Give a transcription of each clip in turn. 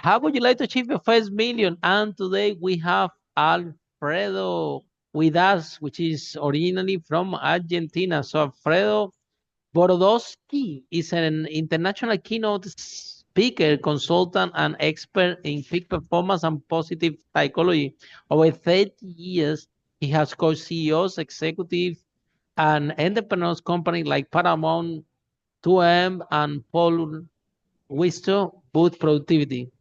How would you like to achieve your first million? And today we have Alfredo with us, which is originally from Argentina. So Alfredo Borodowski is an international keynote speaker, consultant, and expert in peak performance and positive psychology. Over 30 years, he has coached CEOs, executives, and entrepreneurs companies like Paramount, 2M, and Paul Wisto boost productivity.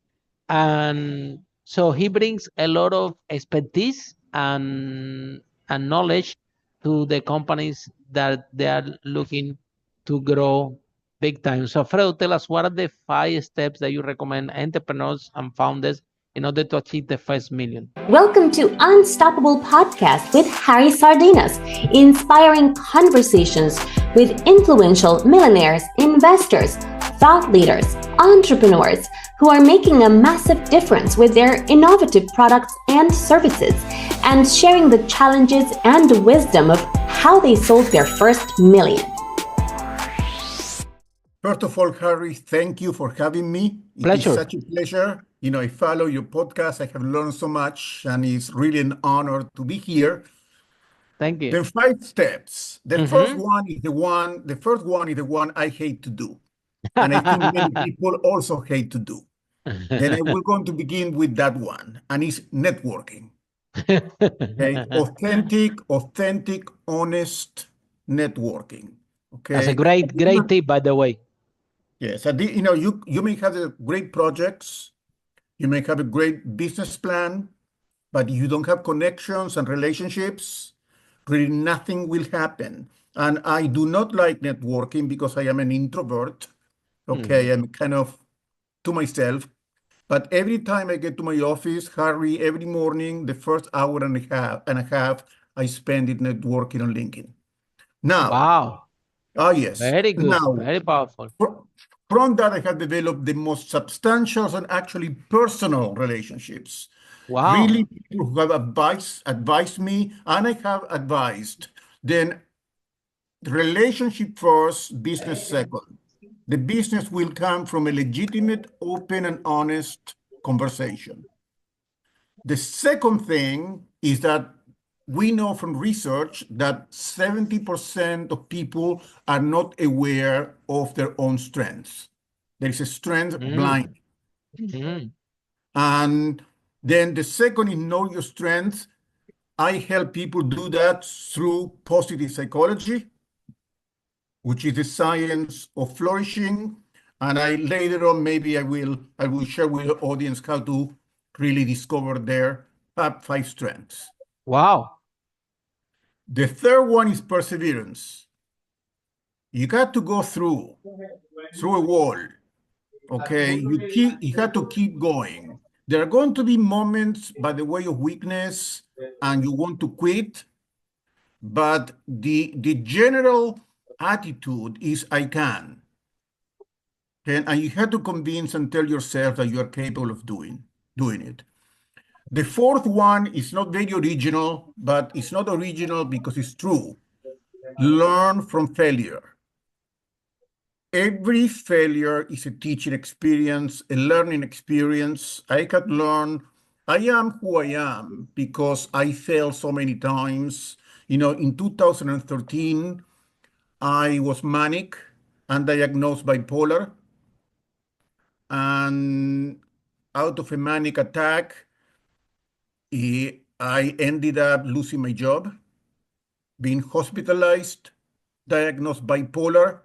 And so he brings a lot of expertise and knowledge to the companies that they are looking to grow big time. So Fredo, tell us what are the 5 steps that you recommend entrepreneurs and founders in order to achieve the first million? Welcome to Unstoppable Podcast with Harry Sardinas, inspiring conversations with influential millionaires, investors, thought leaders, entrepreneurs who are making a massive difference with their innovative products and services, and sharing the challenges and the wisdom of how they sold their first million. First of all, Harry, thank you for having me. It is Pleasure. such a pleasure. I follow your podcast. I have learned so much, and it's really an honor to be here. Thank you. The 5 steps. The Mhm. first one is the one I hate to do. And I think many people also hate to do. And I will going to begin with that one, and it's networking. Okay? Authentic, honest networking. Okay. That's a great tip, by the way. Yes, you may have great projects, you may have a great business plan, but if you don't have connections and relationships, really nothing will happen. And I do not like networking because I am an introvert. Okay, I'm kind of to myself. But every time I get to my office, Harry, every morning, the first hour and a half, I spend it networking on LinkedIn. Now, Wow. yes. Very good. Now, Very powerful. from that, I have developed the most substantial and actually personal relationships. Wow. Really, people who have advised me, and I have advised. Then, relationship first, business second. The business will come from a legitimate, open, and honest conversation. The second thing is that we know from research that 70% of people are not aware of their own strengths. There is a strength blind. And then the second is know your strengths. I help people do that through positive psychology, which is the science of flourishing. And I later on, maybe I will share with the audience how to really discover their top 5 strengths. Wow. The third one is perseverance. You got to go through a wall. Okay, you have to keep going. There are going to be moments by the way of weakness and you want to quit, but the general attitude is I can. Okay? And you have to convince and tell yourself that you are capable of doing it. The fourth one is not very original, but it's not original because it's true. Learn from failure. Every failure is a teaching experience, a learning experience. I can learn. I am who I am because I failed so many times. In 2013, I was manic and diagnosed bipolar. And out of a manic attack, I ended up losing my job, being hospitalized, diagnosed bipolar,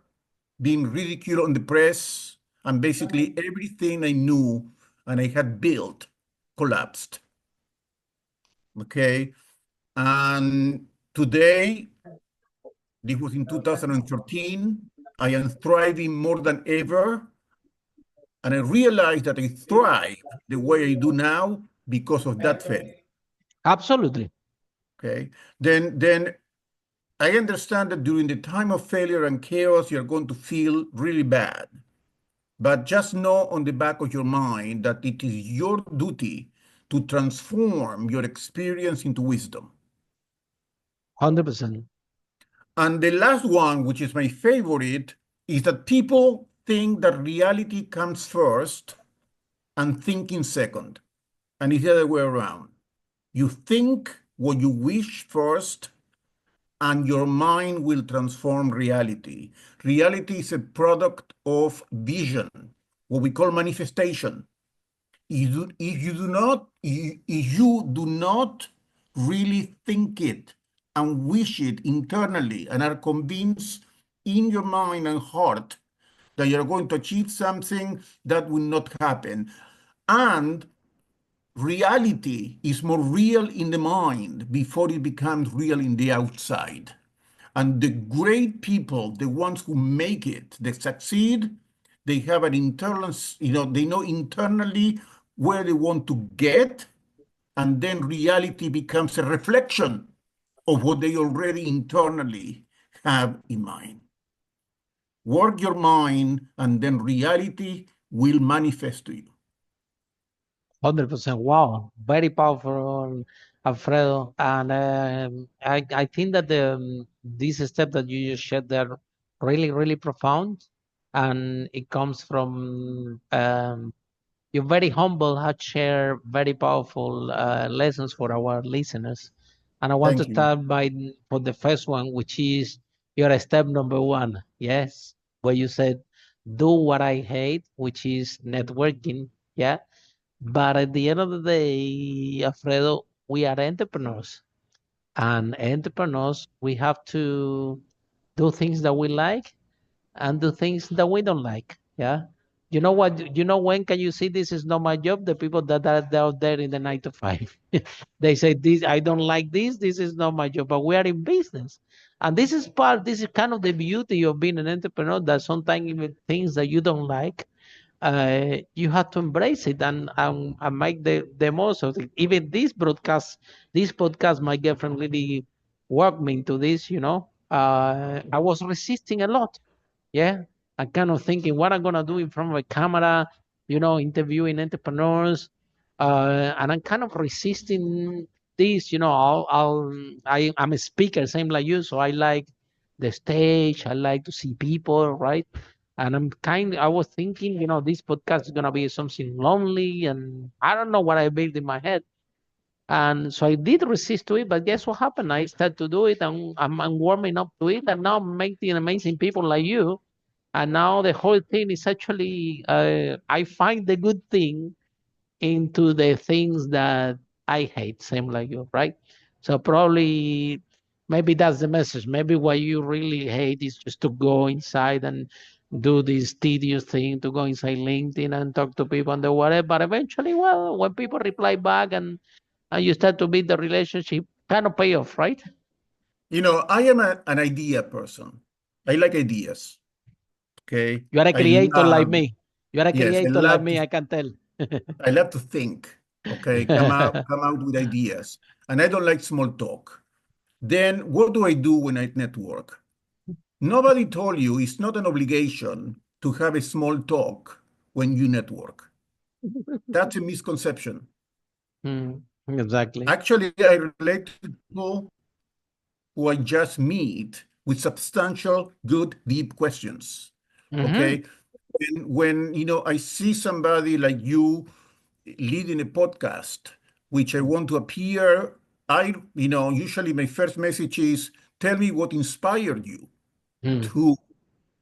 being ridiculed on the press, and basically everything I knew and I had built collapsed. Okay. And today, this was in 2013, I am thriving more than ever. And I realized that I thrive the way I do now because of that failure. Absolutely. Okay. Then I understand that during the time of failure and chaos, you're going to feel really bad. But just know on the back of your mind that it is your duty to transform your experience into wisdom. 100%. And the last one, which is my favorite, is that people think that reality comes first and thinking second. And it's the other way around. You think what you wish first, and your mind will transform reality. Reality is a product of vision, what we call manifestation. If you do not really think it and wish it internally and are convinced in your mind and heart that you're going to achieve something, that will not happen. And reality is more real in the mind before it becomes real in the outside. And the great people, the ones who make it, they succeed, they have an internal, they know internally where they want to get, and then reality becomes a reflection of what they already internally have in mind. Work your mind, and then reality will manifest to you. 100%. Wow, very powerful, Alfredo. And I think that this step that you just shared there really, really profound, and it comes from you're very humble, had shared very powerful lessons for our listeners. And I want to Thank you. start by for the first one, which is your step number one. Yes, where you said, do what I hate, which is networking. Yeah. But at the end of the day, Alfredo, we are entrepreneurs. And entrepreneurs, we have to do things that we like and do things that we don't like. Yeah. You know what? You know when can you see this is not my job? The people that are out there in the 9 to 5. They say this, I don't like this, this is not my job. But we are in business. And this is kind of the beauty of being an entrepreneur, that sometimes even things that you don't like, you have to embrace it and make the most of it. Even this podcast, my girlfriend really worked me into this, you know. I was resisting a lot. Yeah. I kind of thinking what I'm gonna do in front of a camera, you know, interviewing entrepreneurs. And I'm kind of resisting this, you know. I'm a speaker, same like you, so I like the stage, I like to see people, right? And I was thinking, you know, this podcast is gonna be something lonely, and I don't know what I built in my head. And so I did resist to it, but guess what happened? I started to do it, and I'm warming up to it, and now I'm meeting amazing people like you. And now the whole thing is actually, I find the good thing into the things that I hate, same like you, right? So probably maybe that's the message. Maybe what you really hate is just to go inside and do this tedious thing, to go inside LinkedIn and talk to people and do whatever. But eventually, well, when people reply back and you start to build the relationship, kind of pay off, right? I am an idea person. I like ideas. Okay. You are a I creator like love, me. You are a yes, creator like me, I can tell. I love to think. Okay. Come out with ideas. And I don't like small talk. Then what do I do when I network? Nobody told you it's not an obligation to have a small talk when you network. That's a misconception. Exactly. Actually, I relate to people who I just meet with substantial, good, deep questions. Mm-hmm. Okay. When I see somebody like you leading a podcast, which I want to appear, usually my first message is, tell me what inspired you Mm. to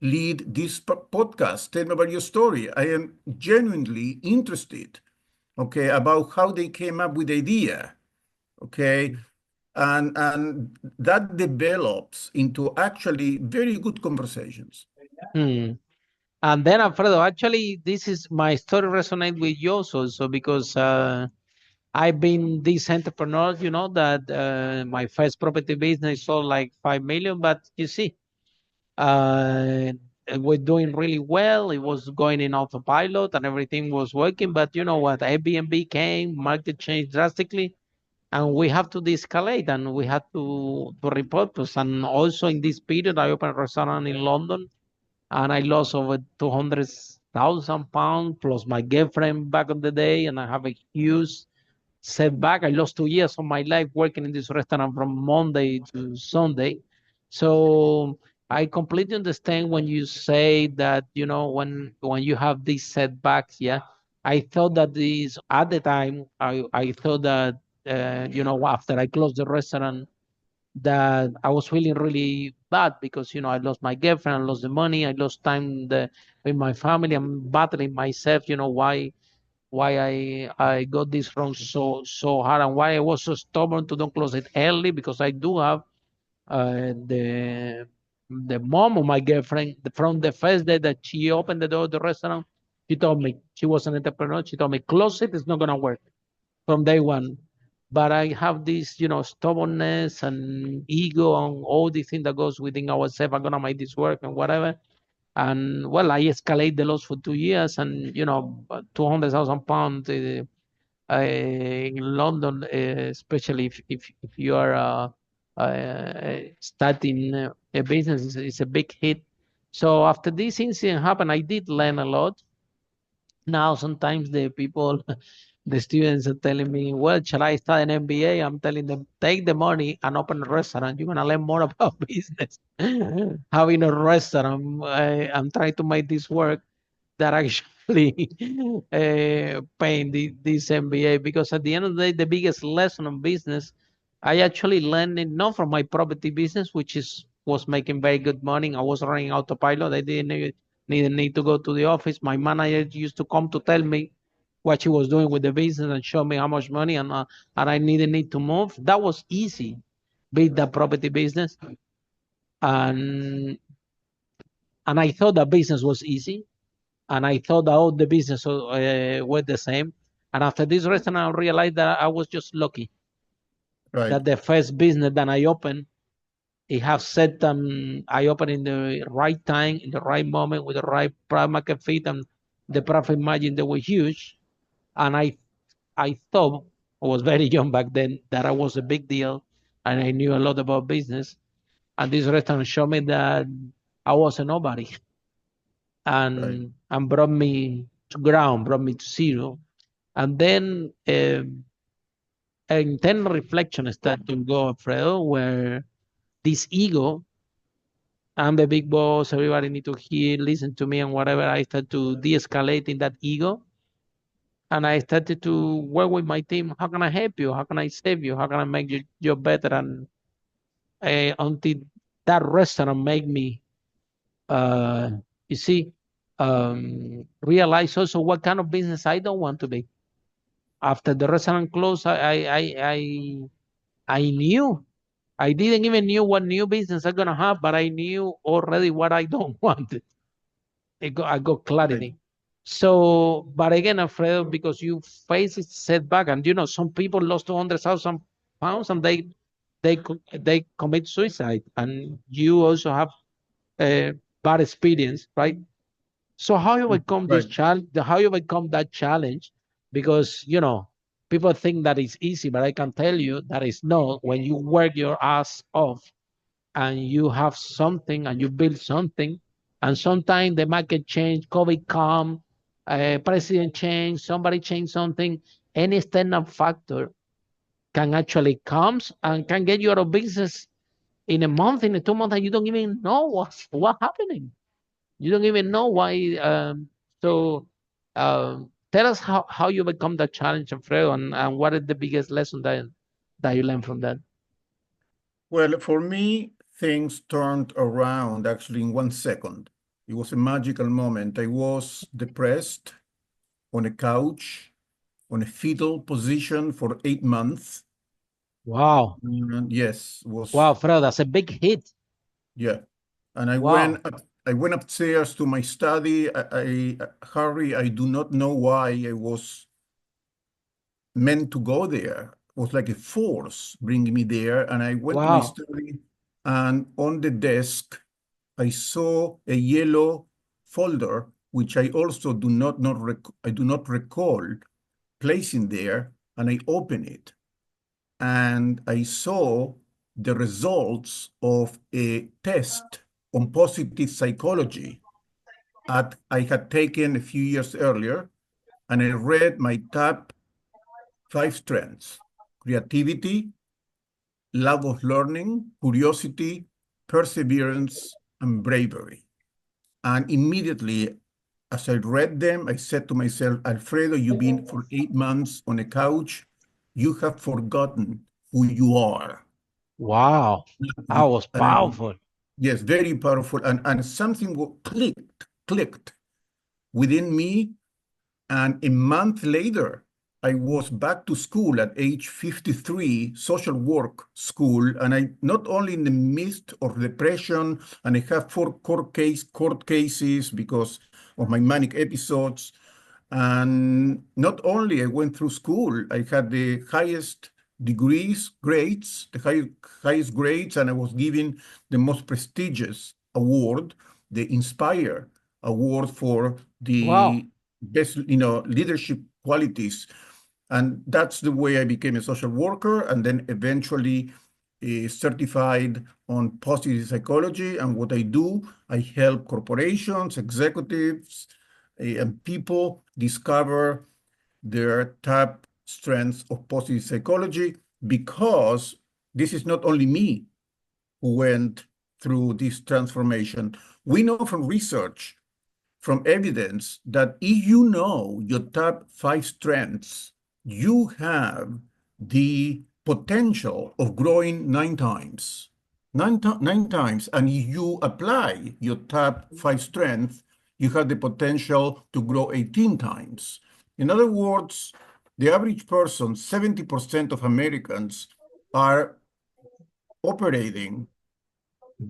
lead this podcast. Tell me about your story. I am genuinely interested, okay, about how they came up with the idea, okay, and that develops into actually very good conversations. Mm. And then, Alfredo, actually, this is my story resonate with yours also because I've been this entrepreneur, you know, that my first property business sold like 5 million, but you see, uh, we're doing really well. It was going in autopilot and everything was working. But you know what? Airbnb came, market changed drastically, and we have to de-escalate and we had to repurpose. And also in this period, I opened a restaurant in London and I lost over 200,000 pounds plus my girlfriend back in the day, and I have a huge setback. I lost 2 years of my life working in this restaurant from Monday to Sunday. So I completely understand when you say that, you know, when you have these setbacks, yeah, I thought that this at the time, I thought that, after I closed the restaurant, that I was feeling really bad because, I lost my girlfriend, I lost the money, I lost time with my family. I'm battling myself, why I got this wrong so hard, and why I was so stubborn to don't close it early, because I do have the mom of my girlfriend, from the first day that she opened the door of the restaurant, she told me, she was an entrepreneur. She told me, close it, it's not gonna work from day one. But I have this, stubbornness and ego and all the thing that goes within ourselves. I'm gonna make this work and whatever. And well, I escalate the loss for 2 years, and 200,000 pounds in London, especially if you are starting a business, is a big hit. So after this incident happened, I did learn a lot. Now sometimes the people, the students are telling me, well, shall I start an MBA? I'm telling them, take the money and open a restaurant. You're gonna learn more about business. Having a restaurant, I'm trying to make this work, that actually paying this MBA, because at the end of the day, the biggest lesson on business, I actually learned it not from my property business, which was making very good money. I was running autopilot. I didn't need to go to the office. My manager used to come to tell me what she was doing with the business and show me how much money, and I didn't need to move. That was easy, build the property business, and I thought that business was easy, and I thought that all the business were the same. And after this restaurant, I realized that I was just lucky Right. that the first business that I opened, it have set I opened in the right time, in the right moment, with the right product market fit, and the profit margin, they were huge. And I thought, I was very young back then, that I was a big deal, and I knew a lot about business. And this restaurant showed me that I was a nobody, Right. and brought me to ground, brought me to zero. And then internal reflection started to go, Alfredo, where this ego, I'm the big boss, everybody need to hear, listen to me and whatever. I started to de-escalate in that ego. And I started to work with my team. How can I help you? How can I save you? How can I make your job better? And until that restaurant made me, uh, you see, realize also what kind of business I don't want to be. After the restaurant closed, I knew. I didn't even knew what new business I'm gonna have, but I knew already what I don't want. I got Right. clarity. So, but again, Alfredo, because you face a setback, and some people lost 200,000 pounds, and they commit suicide, and you also have a bad experience, right? So how you overcome this Right. challenge? How you overcome that challenge? Because people think that it's easy, but I can tell you that it's not. When you work your ass off and you have something and you build something, and sometimes the market change, COVID come, president change, somebody change something, any external factor can actually comes and can get you out of business in a month, in a 2 months, and you don't even know what's happening. You don't even know why. So tell us how you become that challenge, Alfredo, and what is the biggest lesson that you learned from that? Well, for me, things turned around actually in 1 second. It was a magical moment. I was depressed on a couch, on a fetal position for 8 months. Wow. And yes, Wow, was Alfredo, that's a big hit. yeah. And Wow. I went upstairs to my study. Harry, I do not know why I was meant to go there. It was like a force bringing me there. And I went to my Wow. study, and on the desk, I saw a yellow folder, which I also I do not recall placing there. And I opened it, and I saw the results of a test on positive psychology I had taken a few years earlier, and I read my top 5 strengths: creativity, love of learning, curiosity, perseverance, and bravery. And immediately as I read them, I said to myself, Alfredo, you've been for 8 months on a couch. You have forgotten who you are. Wow. That was And powerful. yes, very powerful. And something clicked within me. And a month later, I was back to school at age 53, social work school. And I not only in the midst of depression, and I have 4 court cases because of my manic episodes. And not only I went through school, I had the highest grades, highest grades, and I was given the most prestigious award, the Inspire Award for Wow. the best, leadership qualities. And that's the way I became a social worker, and then eventually certified on positive psychology. And what I do, I help corporations, executives, and people discover their top strengths of positive psychology, because this is not only me who went through this transformation. We know from research, from evidence, that if you know your top 5 strengths, you have the potential of growing 9 times. Nine times. And if you apply your top 5 strengths, you have the potential to grow 18 times. In other words, the average person, 70% of Americans, are operating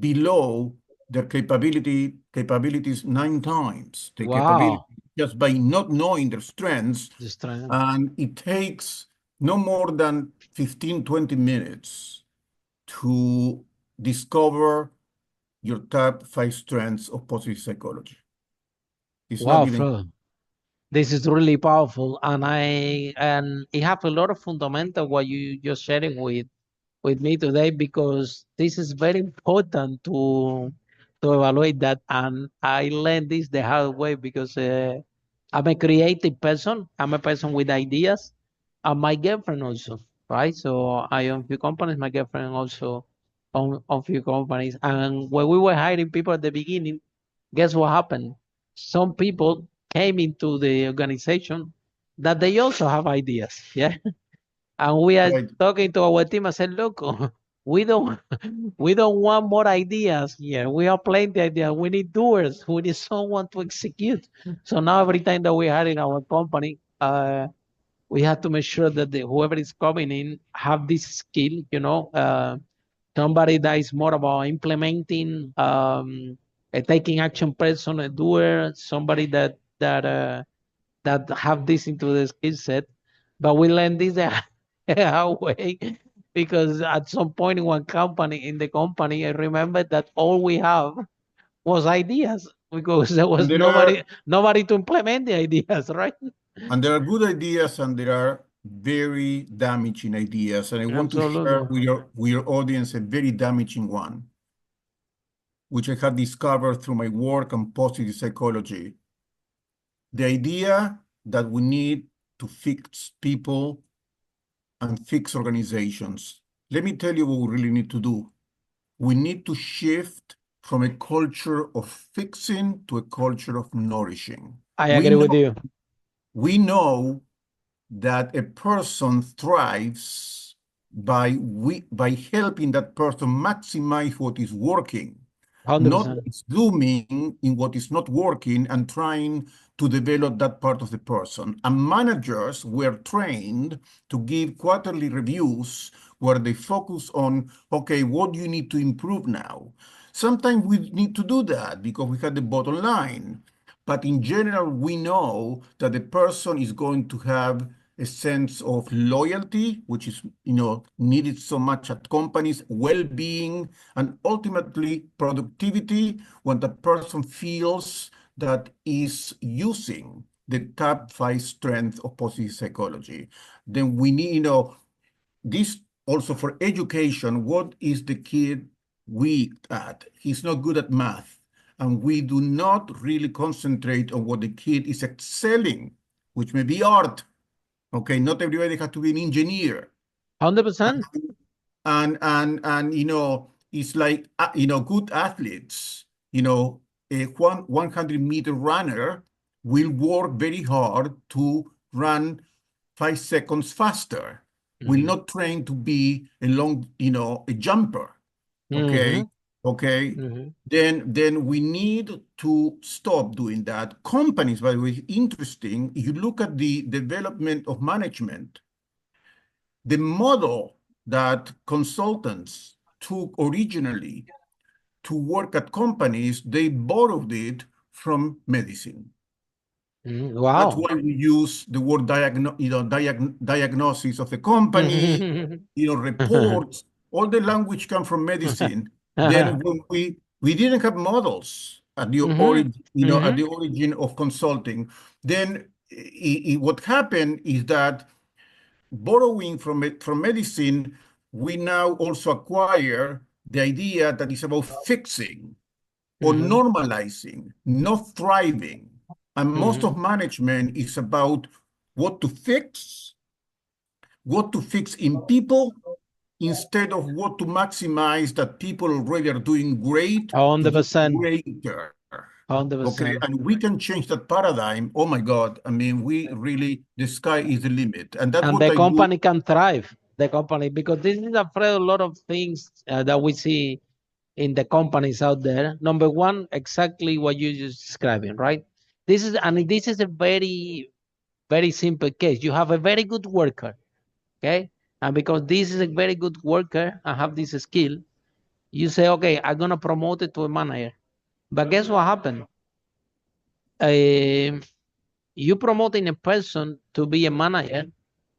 below their capabilities 9 times. The capability Wow. just by not knowing their strengths, Just trying. and it takes no more than 15, 20 minutes to discover your top 5 strengths of positive psychology. It's not Wow, even. Fred. This is really powerful, and it have a lot of fundamental what you just sharing with me today, because this is very important to evaluate that. And I learned this the hard way, because I'm a creative person. I'm a person with ideas, and my girlfriend also, right? So I own few companies. My girlfriend also own few companies. And when we were hiring people at the beginning, guess what happened? Some people came into the organization that they also have ideas. Yeah. And we are Right. talking to our team. I said, look, we don't we don't want more ideas here. We have plenty ideas. We need doers. We need someone to execute. So now every time that we hire in our company, we have to make sure that whoever is coming in have this skill, somebody that is more about implementing, a taking action person, a doer, somebody that have this into the skill set. But we learn this the hard way, because at some point in one company, in the company, I remember that all we have was ideas, because there And was there are nobody to implement the ideas, right? and there are good ideas, and there are very damaging ideas. And I want to share Absolutely. with your audience a very damaging one, which I have discovered through my work on positive psychology. The idea that we need to fix people and fix organizations. Let me tell you what we really need to do. We need to shift from a culture of fixing to a culture of nourishing. I We agree with know, you. we know that a person thrives by helping that person maximize what is working, not 100%. zooming in what is not working and trying to develop that part of the person. And managers were trained to give quarterly reviews where they focus on, okay, what do you need to improve now? Sometimes we need to do that because we had the bottom line. But in general, we know that the person is going to have a sense of loyalty, which is, needed so much at companies, well-being, and ultimately productivity, when the person feels that is using the top 5 strengths of positive psychology. Then we need, this also for education. What is the kid weak at? He's not good at math. And we do not really concentrate on what the kid is excelling, which may be art. Okay, not everybody has to be an engineer. 100%. And it's like good athletes, a 100-meter runner will work very hard to run 5 seconds faster, will not train to be a a jumper. Okay. Okay. Then we need to stop doing that. Companies, by the way, interesting. You look at the development of management, the model that consultants took originally to work at companies, they borrowed it from medicine. Wow. That's why we use the word diagnosis of the company, reports. All the language come from medicine. Then when we didn't have models at the origin, at the origin of consulting. Then what happened is that borrowing from medicine, we now also acquire the idea that it's about fixing or normalizing, not thriving. And most of management is about what to fix in people instead of what to maximize that people already are doing great, 100%. greater. 100%. Okay, and we can change that paradigm. Oh my God! I mean, the sky is the limit, and that's what the I company do. can thrive. The company, because this is afraid a lot of things that we see in the companies out there. Number one, exactly what you just describing, right? This is a very, very simple case. You have a very good worker, okay? And because this is a very good worker and have this skill, you say, okay, I'm gonna promote it to a manager. But guess what happened? Uh, you promoting a person to be a manager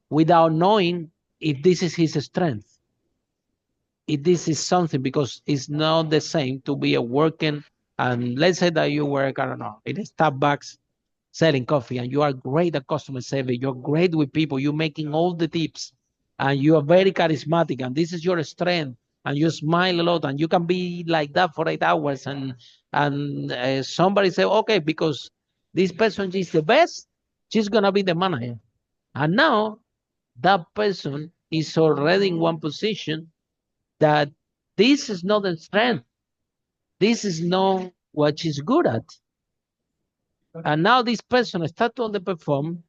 without knowing if this is his strength. If this is something, because it's not the same to be a working, and let's say that you work, I don't know, in Starbucks selling coffee, and you are great at customer service, you're great with people, you're making all the tips, and you are very charismatic, and this is your strength, and you smile a lot, and you can be like that for 8 hours, and somebody say, okay, because this person is the best, she's gonna be the manager, and now that person is already in one position that this is not the strength, this is not what she's good at, and now this person start to underperform.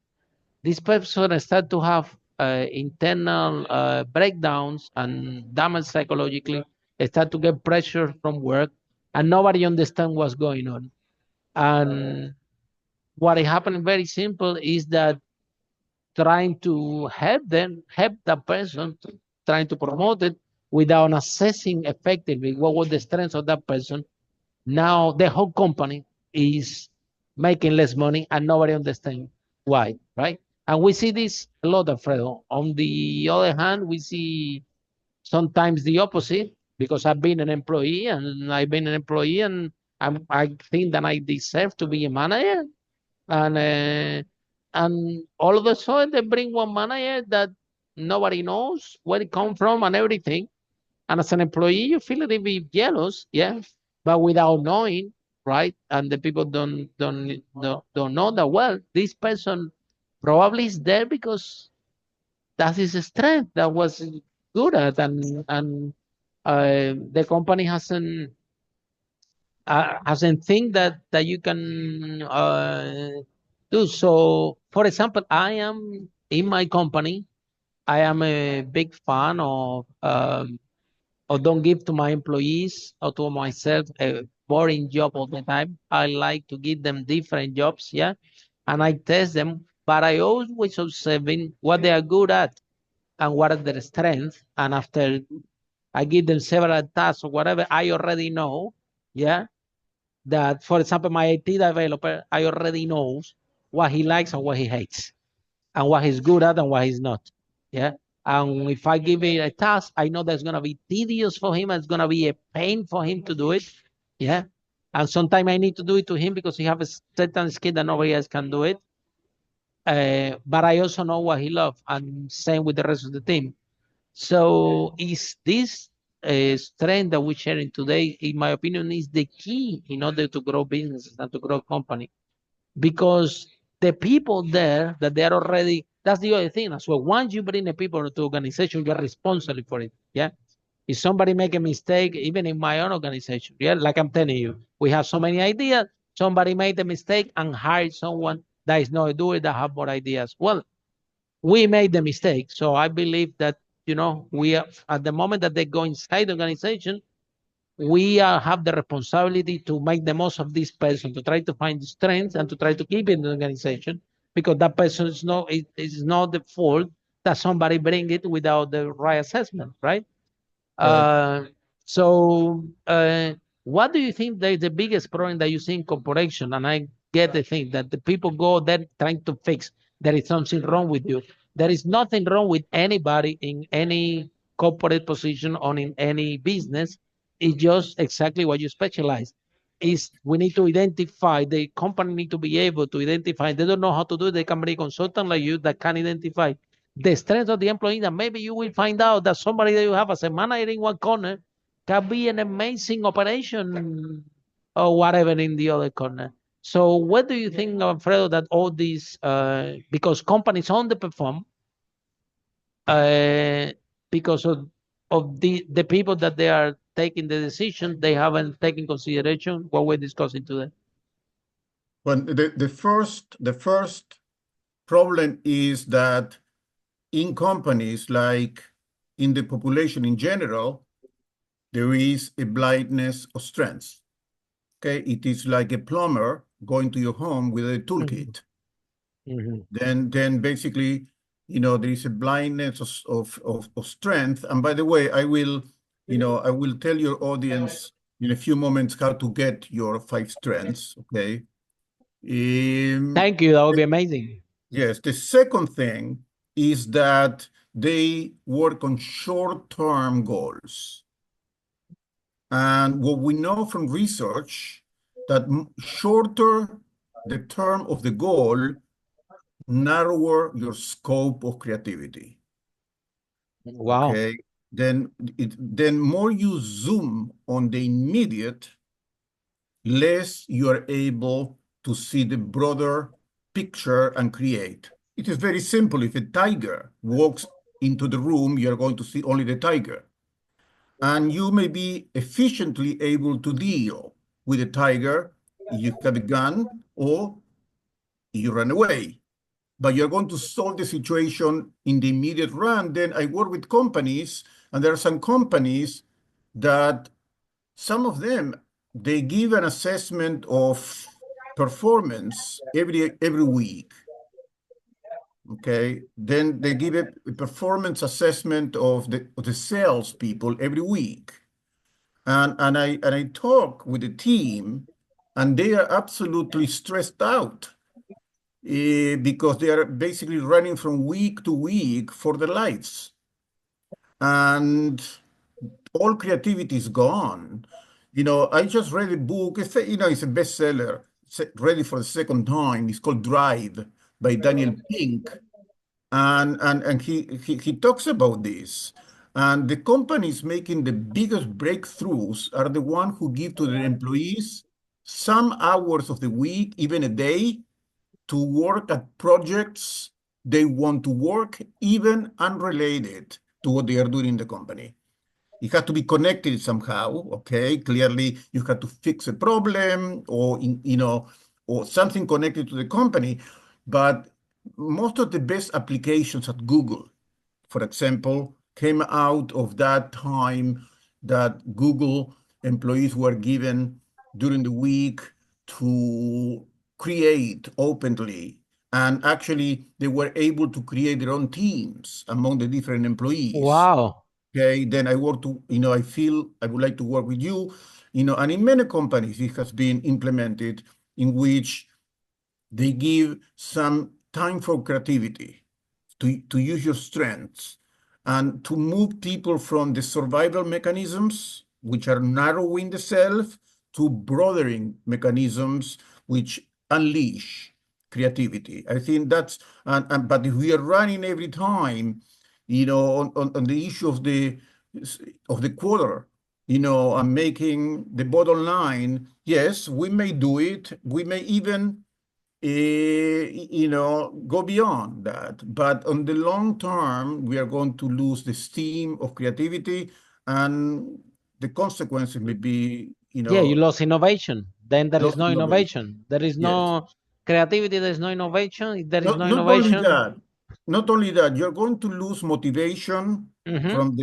This person start to have internal breakdowns and damage psychologically, start to get pressure from work, and nobody understand what's going on. And what happened very simple is that trying to help that person, trying to promote it without assessing effectively what was the strengths of that person. Now the whole company is making less money and nobody understands why, right? And we see this a lot, Alfredo. On the other hand, we see sometimes the opposite, because I've been an employee and I think that I deserve to be a manager. And all of a sudden they bring one manager that nobody knows where it come from and everything. And as an employee, you feel a little bit jealous, yeah, but without knowing, right? And the people don't know that well. This person probably is there because that's his strength. That was good at, and the company hasn't think that you can do. So, for example, I am in my company. I am a big fan of or don't give to my employees or to myself a boring job all the time. I like to give them different jobs, yeah, and I test them, but I always observing what they are good at and what are their strengths. And after I give them several tasks or whatever, I already know, yeah, that for example, my IT developer, I already knows what he likes and what he hates, and what he's good at and what he's not. Yeah. And if I give it a task, I know that's gonna be tedious for him. It's gonna be a pain for him to do it. Yeah. And sometimes I need to do it to him because he have a certain skill that nobody else can do it. But I also know what he loves, and same with the rest of the team. So is this strength that we're sharing today, in my opinion, is the key in order to grow businesses and to grow company, because the people there that they are already, that's the other thing as well. Once you bring the people to organization, you're responsible for it. Yeah. If somebody make a mistake, even in my own organization, yeah, like I'm telling you, we have so many ideas, Somebody made a mistake and hired someone that is not doing that have more ideas. Well, we made the mistake. So I believe that, we are, at the moment that they go inside the organization, we have the responsibility to make the most of this person, to try to find the strengths and to try to keep it in the organization, because that person is not the fault that somebody bring it without the right assessment, right? Right. Uh, so, what do you think that is the biggest problem that you see in corporation? And I get the thing that the people go there trying to fix. There is something wrong with you. There is nothing wrong with anybody in any corporate position or in any business. It's just exactly what you specialize. Is we need to identify, the company need to be able to identify. They don't know how to do it. They can bring a consultant like you that can identify the strength of the employee, and maybe you will find out that somebody that you have as a manager in one corner can be an amazing operation or whatever in the other corner. So what do you think, Alfredo, that all these, because companies underperform, uh, because of the people that they are taking the decision, they haven't taken consideration what we're discussing today. Well, the first problem is that in companies, like in the population in general, there is a blindness of strengths. Okay, it is like a plumber going to your home with a toolkit. Then basically, there is a blindness of strength. And by the way, I will tell your audience in a few moments how to get your 5 strengths. Okay. Thank you. That would be amazing. Yes, the second thing is that they work on short-term goals. And what we know from research, that shorter the term of the goal, narrower your scope of creativity. Wow. Okay, then more you zoom on the immediate, less you are able to see the broader picture and create. It is very simple. If a tiger walks into the room, you're going to see only the tiger. And you may be efficiently able to deal with a tiger. You have a gun or you run away. But you're going to solve the situation in the immediate run. Then I work with companies, and there are some companies that some of them, they give an assessment of performance every week. Okay, then they give a performance assessment of the sales people every week. And I talk with the team, and they are absolutely stressed out because they are basically running from week to week for their lives. And all creativity is gone. I just read a book. It's a bestseller, ready for the second time. It's called Drive by Daniel Pink. And he talks about this. And the companies making the biggest breakthroughs are the ones who give to their employees some hours of the week, even a day, to work at projects they want to work, even unrelated to what they are doing in the company. It has to be connected somehow, okay? Clearly, you have to fix a problem or something connected to the company. But most of the best applications at Google, for example, came out of that time that Google employees were given during the week to create openly. And actually, they were able to create their own teams among the different employees. Wow. Okay, then I feel I would like to work with you, and in many companies, it has been implemented in which they give some time for creativity, to use your strengths and to move people from the survival mechanisms, which are narrowing the self, to broadening mechanisms, which unleash creativity. I think but if we are running every time, on the issue of the quarter, and making the bottom line, yes, we may do it. We may even go beyond that. But on the long term, we are going to lose the steam of creativity, and the consequences may be, Yeah, you lost innovation. Then there is lost no innovation. innovation. There is Yes. no creativity. There is no innovation. If there is no Not only innovation. that, you're going to lose motivation Mm-hmm. from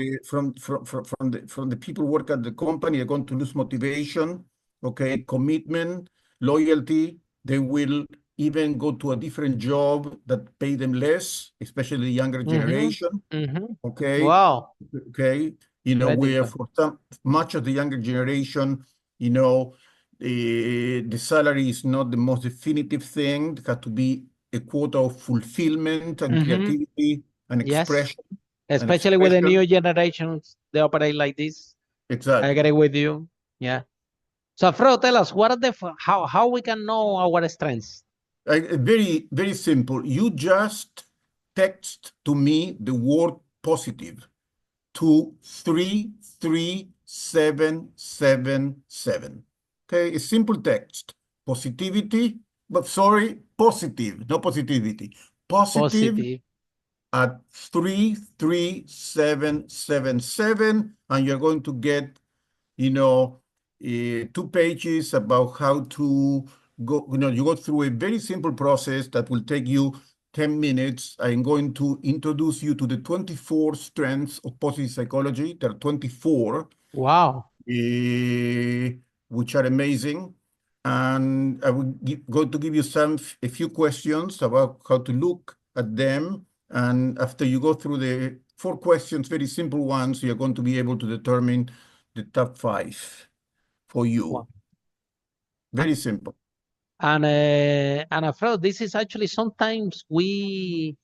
the people who work at the company. They're going to lose motivation, okay, commitment, loyalty. They will even go to a different job that pay them less, especially the younger Mm-hmm. generation. Mm-hmm. Okay, Wow. okay, where Critical. for much of the younger generation, you know, the salary is not the most definitive thing. It has to be a quota of fulfillment and Mm-hmm. creativity and Yes. expression and Especially with the expression. new generations, they operate like this. I Exactly. agree with you. Yeah. So, Alfredo, tell us what are how we can know our strengths. Very, very simple. You just text to me the word positive to 33777. Okay, a simple text. Positivity, but sorry, positive, no positivity. Positive Positive. at 33777, and you're going to get, two pages about how to go. You go through a very simple process that will take you 10 minutes. I'm going to introduce you to the 24 strengths of positive psychology. There are 24, Wow. which are amazing. And I will going to give you a few questions about how to look at them. And after you go through the 4 questions, very simple ones, you're going to be able to determine the top 5 for you. Wow. Very simple. And Alfredo, this is actually sometimes we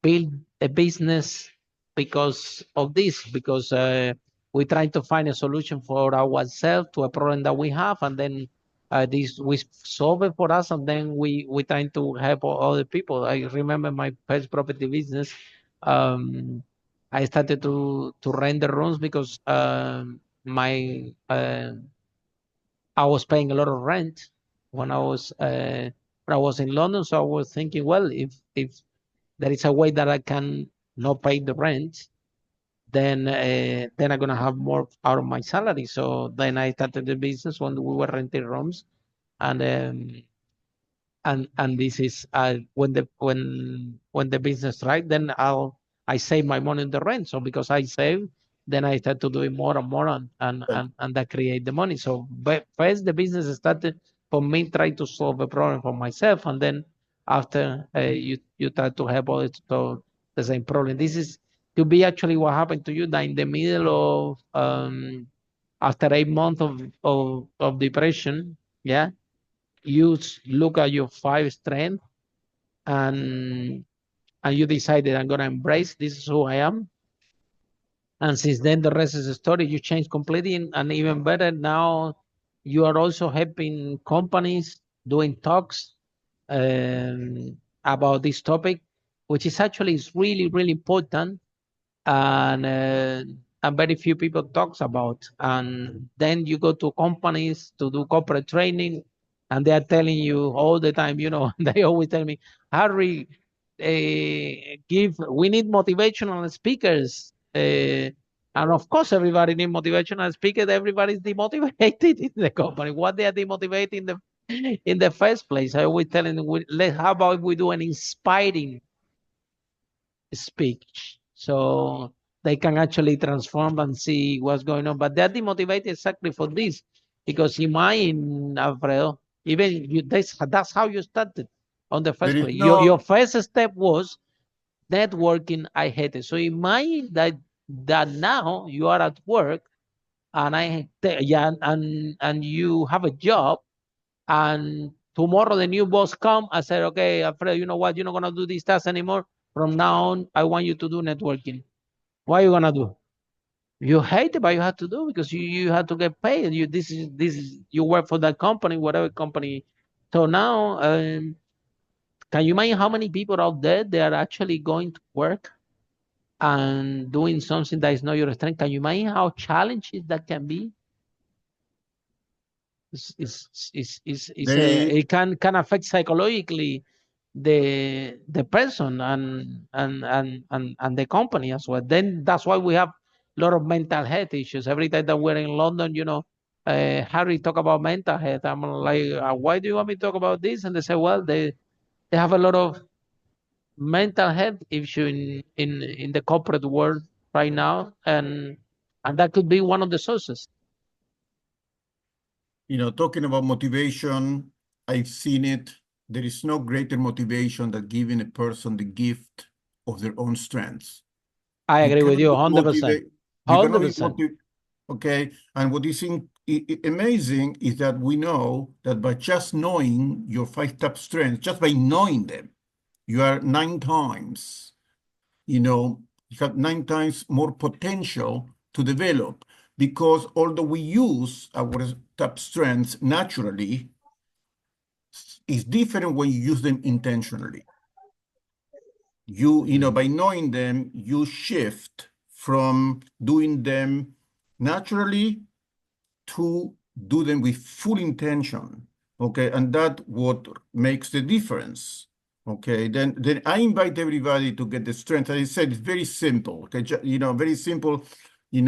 build a business because of this, because we're trying to find a solution for ourselves to a problem that we have, and then this we solve it for us, and then we trying to help other people. I remember my first property business. Um, I started to rent the rooms because my I was paying a lot of rent when I was in London. So I was thinking, well, if there is a way that I can not pay the rent, then I'm gonna have more out of my salary. So then I started the business when we were renting rooms, and and this is when the business right, then I save my money in the rent. So because I save, then I start to do it more and more, and that create the money. So but first the business started for me try to solve a problem for myself, and then after you try to help others to solve the same problem. This is to be actually what happened to you that in the middle of after 8 months of depression, yeah, you look at your 5 strengths, and you decided I'm gonna embrace this is who I am. And since then the rest is a story. You change completely, and even better now you are also helping companies doing talks um, about this topic, which is actually is really really important, and very few people talks about. And then you go to companies to do corporate training, and they are telling you all the time, they always tell me, Harry, give we need motivational speakers, and of course everybody need motivational speakers. Everybody's demotivated in the company. What they are demotivating in the first place? I always telling them, how about we do an inspiring speech so they can actually transform and see what's going on. But they're demotivated exactly for this, because imagine, Alfredo, even you, that's how you started on the There first is place. Your no, first step was networking. I hate it. So imagine that now you are at work, and yeah, and you have a job, and tomorrow the new boss come. I said, okay, Alfredo, you know what? You're not gonna do this task anymore. From now on, I want you to do networking. What are you gonna do? You hate it, but you have to do, because you have to get paid. This is you work for that company, whatever company. So now, can you imagine how many people out there they are actually going to work and doing something that is not your strength? Can you imagine how challenging that can be? they, It can affect psychologically the person and the company as well. Then that's why we have a lot of mental health issues every time that we're in London. Harry talk about mental health. I'm like, why do you want me to talk about this? And they say, well, they have a lot of mental health issue in the corporate world right now, and that could be one of the sources. Talking about motivation, I've seen it. There is no greater motivation than giving a person the gift of their own strengths. I You agree with cannot you be 100%. motivated. You cannot be 100%. motivated. Okay. And what is amazing is that we know that by just knowing your 5 top strengths, just by knowing them, you are 9 times, you have 9 times more potential to develop, because although we use our top strengths naturally, it's different when you use them intentionally. By knowing them, you shift from doing them naturally to do them with full intention. Okay, and that what makes the difference. Okay, then I invite everybody to get the strength. As I said, it's very simple. Okay, very simple. I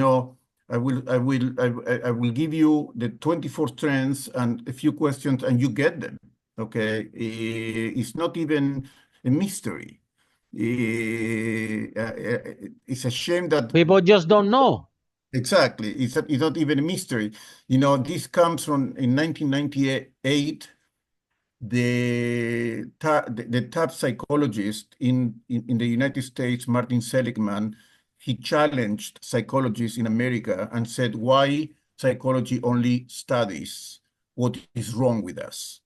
will give you the 24 strengths and a few questions, and you get them. Okay, it's not even a mystery. It's a shame that People just don't know. exactly. It's not even a mystery. This comes from in 1998. The top psychologist in the United States, Martin Seligman, he challenged psychologists in America and said, why psychology only studies what is wrong with us?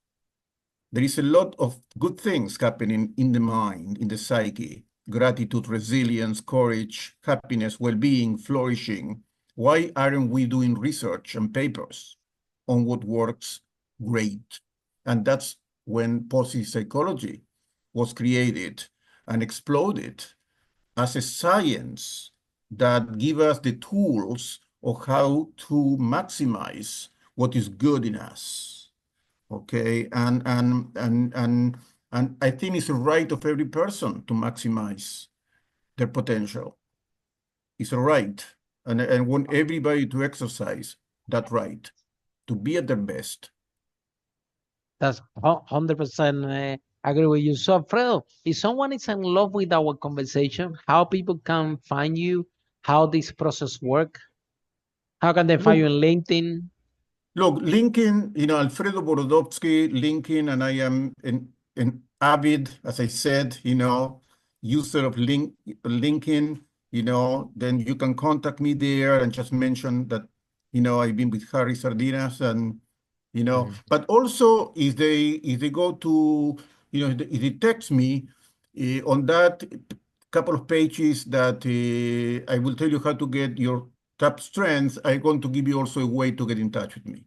There is a lot of good things happening in the mind, in the psyche: gratitude, resilience, courage, happiness, well-being, flourishing. Why aren't we doing research and papers on what works great? And that's when positive psychology was created and exploded as a science that give us the tools of how to maximize what is good in us. Okay, and I think it's a right of every person to maximize their potential. It's a right, and I want everybody to exercise that right, to be at their best. That's 100% agree with you. So, Alfredo, if someone is in love with our conversation, how people can find you, how this process work, how can they find you Look, in LinkedIn? LinkedIn, Alfredo Borodowski, LinkedIn, and I am an avid, as I said, user of LinkedIn, then you can contact me there and just mention that, I've been with Harry Sardinas, and, but also if they go to, if they text me on that couple of pages that I will tell you how to get your top strengths, I'm going to give you also a way to get in touch with me.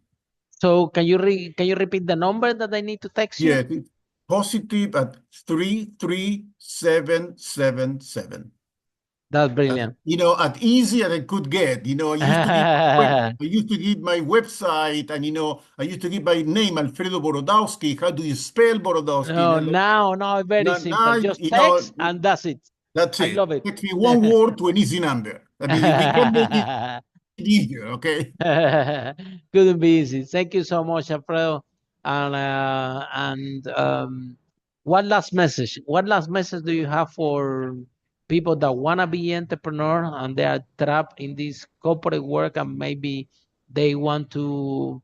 So can you repeat the number that I need to text you? Yes, it's positive at 33777. That's brilliant. As easy as I could get. I used to give my website, and I used to give my name, Alfredo Borodowski. How do you spell Borodowski? No, now it's very simple. Now, Just text and that's it. that's I it. love it. Text me one word to an easy number. I mean, we can make it easier, okay? Couldn't be easy. Thank you so much, Alfredo. And what last message? What last message do you have for people that wanna be entrepreneur and they are trapped in this corporate work and maybe they want to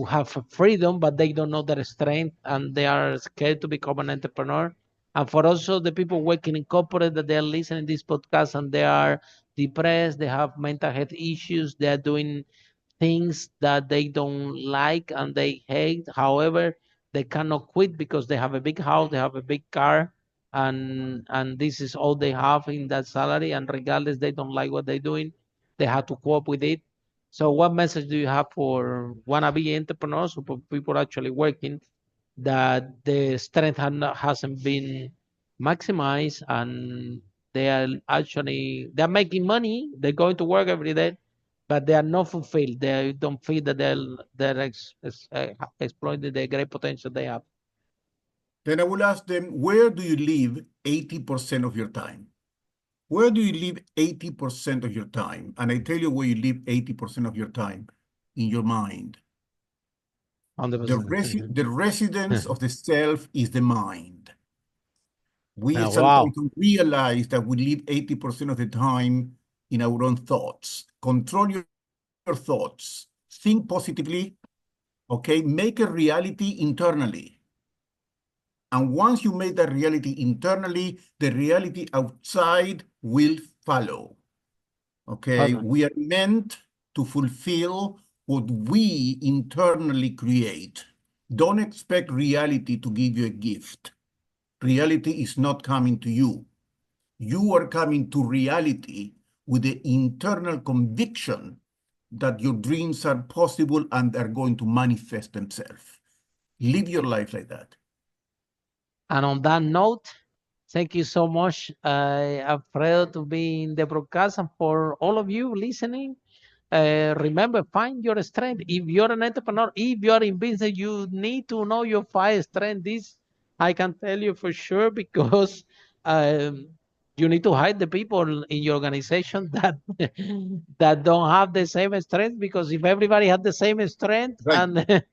have freedom, but they don't know their strength and they are scared to become an entrepreneur. And for also the people working in corporate that they are listening to this podcast and they are depressed, they have mental health issues, they are doing things that they don't like and they hate. However, they cannot quit because they have a big house, they have a big car, and this is all they have in that salary. And regardless, they don't like what they're doing, they have to cope with it. So, what message do you have for wannabe entrepreneurs or for people actually working that the strength hasn't been maximized and they're making money, they're going to work every day, but they are not fulfilled. They don't feel that they're exploiting the great potential they have. Then I will ask them, where do you live 80% of your time? Where do you live 80% of your time? And I tell you where you live 80% of your time. in your mind. 100%. The residence of the self is the mind. We Wow. sometimes don't realize that we live 80% of the time in our own thoughts. Control your thoughts. Think positively, okay? Make a reality internally. And once you make that reality internally, the reality outside will follow, okay? We are meant to fulfill what we internally create. Don't expect reality to give you a gift. Reality is not coming to you. You are coming to reality with the internal conviction that your dreams are possible and are going to manifest themselves. Live your life like that. And on that note, thank you so much, Alfredo, to be in the broadcast, and for all of you listening. Remember, find your strength. If you're an entrepreneur, if you're in business, you need to know your five strengths. This I can tell you for sure, because um, you need to hide the people in your organization that that don't have the same strength. Because if everybody had the same strength, Right. and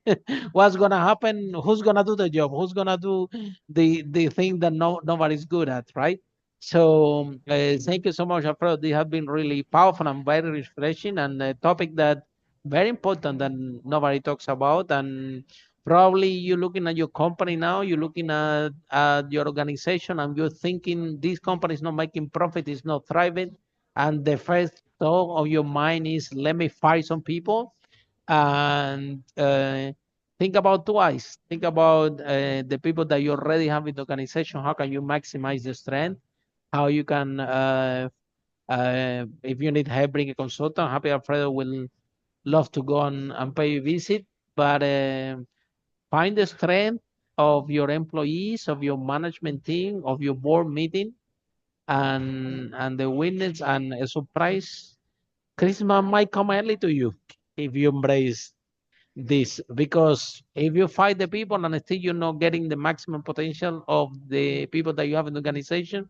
what's gonna happen? Who's gonna do the job? Who's gonna do the thing that nobody's good at, right? So thank you so much, Alfredo. This has been really powerful and very refreshing, and a topic that very important that nobody talks about. And probably you're looking at your company now, you're looking at your organization, and you're thinking this company is not making profit, it's not thriving. And the first thought of your mind is, let me fire some people. And think about twice. Think about the people that you already have in the organization. How can you maximize the strength? How you can, if you need help, bring a consultant. Happy Alfredo will love to go and pay you a visit. But find the strength of your employees, of your management team, of your board meeting, and the winners, and a surprise Christmas might come early to you if you embrace this. Because if you fight the people and still you're not getting the maximum potential of the people that you have in the organization,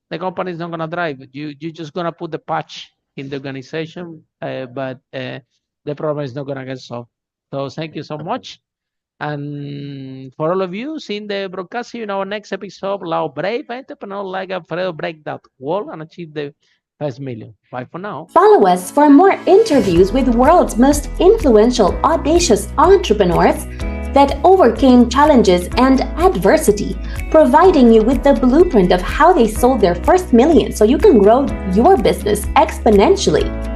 the company is not gonna drive. You're just gonna put the patch in the organization, but the problem is not gonna get solved. So thank you so much. And for all of you seeing the broadcast, see you in our next episode. Lao brave entrepreneur like Alfredo break that wall and achieve the first million. Bye for now. Follow us for more interviews with world's most influential, audacious entrepreneurs that overcame challenges and adversity, providing you with the blueprint of how they sold their first million so you can grow your business exponentially.